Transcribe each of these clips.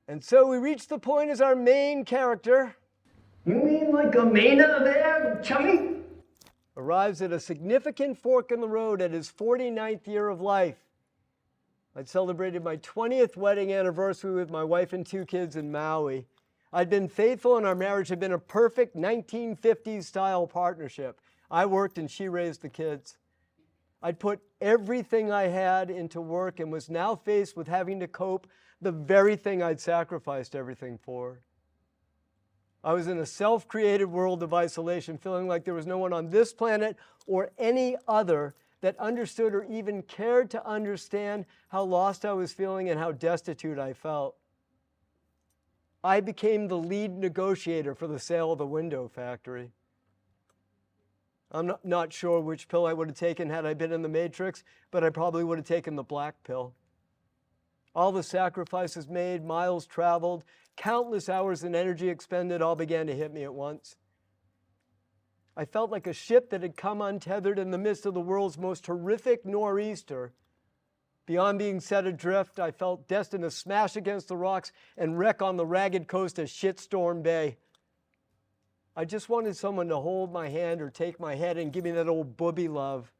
And so we reach the point as our main character You mean like a Maina there, chummy? arrives at a significant fork in the road at his 49th year of life. I'd celebrated my 20th wedding anniversary with my wife and 2 kids in Maui. I'd been faithful and our marriage had been a perfect 1950s style partnership. I worked and she raised the kids. I'd put everything I had into work and was now faced with having to cope the very thing I'd sacrificed everything for. I was in a self-created world of isolation, feeling like there was no one on this planet or any other that understood or even cared to understand how lost I was feeling and how destitute I felt. I became the lead negotiator for the sale of the window factory. I'm not sure which pill I would have taken had I been in the Matrix, but I probably would have taken the black pill. All the sacrifices made, miles traveled, countless hours and energy expended all began to hit me at once. I felt like a ship that had come untethered in the midst of the world's most horrific nor'easter. Beyond being set adrift, I felt destined to smash against the rocks and wreck on the ragged coast of Shitstorm Bay. I just wanted someone to hold my hand or take my head and give me that old booby love.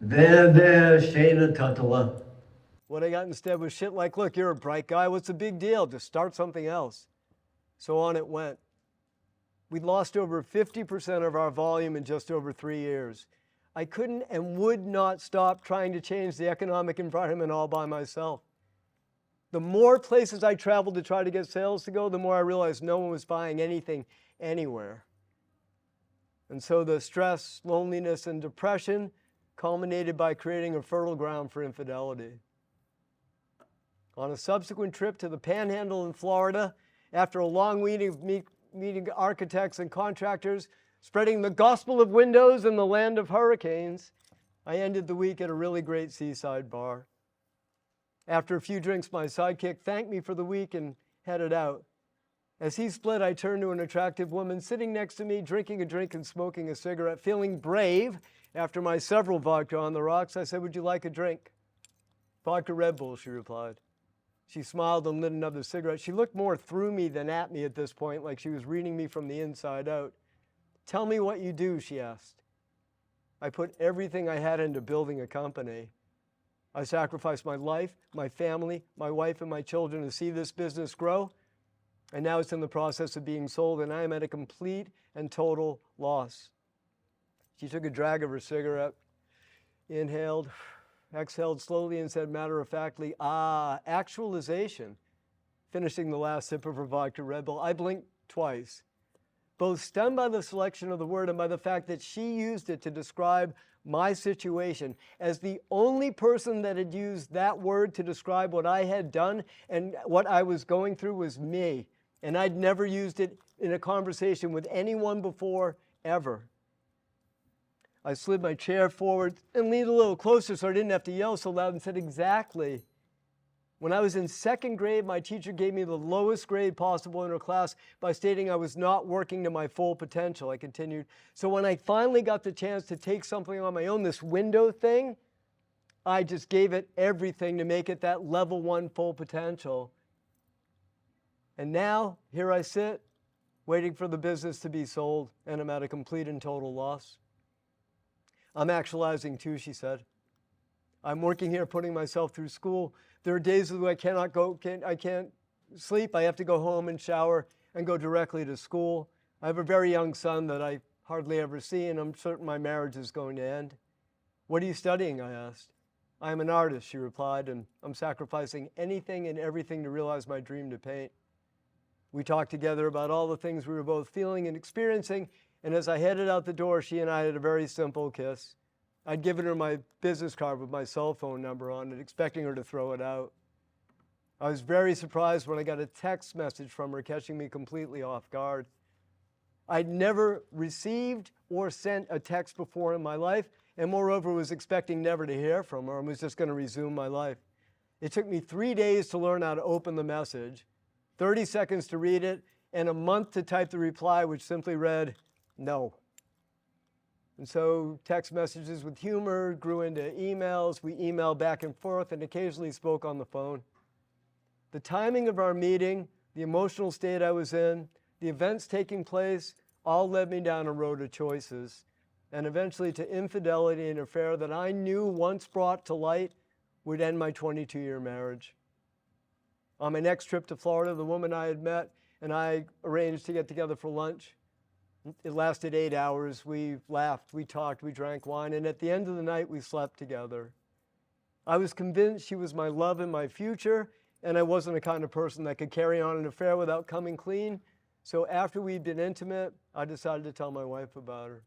There, Shayna Tutala. What I got instead was shit like, look, you're a bright guy. What's the big deal? Just start something else. So on it went. We'd lost over 50% of our volume in just over 3 years. I couldn't and would not stop trying to change the economic environment all by myself. The more places I traveled to try to get sales to go, the more I realized no one was buying anything anywhere. And so the stress, loneliness, and depression culminated by creating a fertile ground for infidelity. On a subsequent trip to the Panhandle in Florida, after a long meeting of meeting architects and contractors, spreading the gospel of windows in the land of hurricanes, I ended the week at a really great seaside bar. After a few drinks, my sidekick thanked me for the week and headed out. As he split, I turned to an attractive woman sitting next to me, drinking a drink and smoking a cigarette. Feeling brave after my several vodka on the rocks, I said, would you like a drink? Vodka Red Bull, she replied. She smiled and lit another cigarette. She looked more through me than at me at this point, like she was reading me from the inside out. Tell me what you do, she asked. I put everything I had into building a company. I sacrificed my life, my family, my wife, and my children to see this business grow. And now it's in the process of being sold, and I am at a complete and total loss. She took a drag of her cigarette, inhaled, exhaled slowly, and said matter-of-factly, actualization. Finishing the last sip of her vodka Red Bull, I blinked twice, both stunned by the selection of the word and by the fact that she used it to describe my situation. As the only person that had used that word to describe what I had done and what I was going through was me. And I'd never used it in a conversation with anyone before, ever. I slid my chair forward and leaned a little closer so I didn't have to yell so loud and said, exactly. When I was in 2nd grade, my teacher gave me the lowest grade possible in her class by stating I was not working to my full potential. I continued. So when I finally got the chance to take something on my own, this window thing, I just gave it everything to make it that level 1 full potential. And now, here I sit, waiting for the business to be sold, and I'm at a complete and total loss. I'm actualizing too, she said. I'm working here, putting myself through school. There are days when I can't sleep. I have to go home and shower and go directly to school. I have a very young son that I hardly ever see, and I'm certain my marriage is going to end. What are you studying? I asked. I am an artist, she replied, and I'm sacrificing anything and everything to realize my dream to paint. We talked together about all the things we were both feeling and experiencing, and as I headed out the door, she and I had a very simple kiss. I'd given her my business card with my cell phone number on it, expecting her to throw it out. I was very surprised when I got a text message from her, catching me completely off guard. I'd never received or sent a text before in my life, and moreover was expecting never to hear from her and was just going to resume my life. It took me 3 days to learn how to open the message, 30 seconds to read it, and a month to type the reply, which simply read, no. And so text messages with humor grew into emails. We emailed back and forth and occasionally spoke on the phone. The timing of our meeting, the emotional state I was in, the events taking place, all led me down a road of choices, and eventually to infidelity and an affair that I knew once brought to light would end my 22-year marriage. On my next trip to Florida, the woman I had met and I arranged to get together for lunch. It lasted 8 hours. We laughed, we talked, we drank wine, and at the end of the night, we slept together. I was convinced she was my love and my future, and I wasn't the kind of person that could carry on an affair without coming clean. So after we'd been intimate, I decided to tell my wife about her.